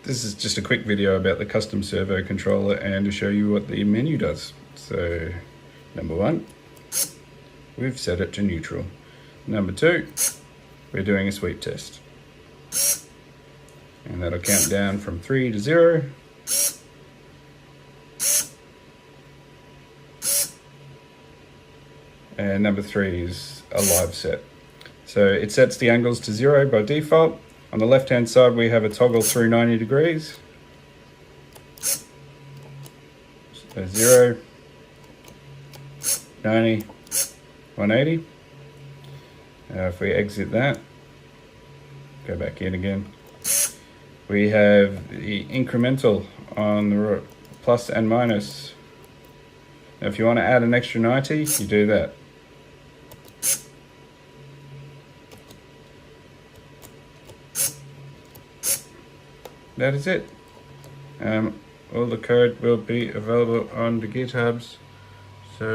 This is just a quick video about the custom servo controller and to show you what the menu does. So, number 1, we've set it to neutral. Number 2, we're doing a sweep test. And that'll count down from 3 to 0. And number 3 is a live set. So it sets the angles to 0 by default. On the left hand side we have a toggle through 90 degrees. So 0, 90, 180. If we exit that, go back in again. We have the incremental on the plus and minus. Now if you want to add an extra 90, you do that. That is it. All the code will be available on the GitHubs. So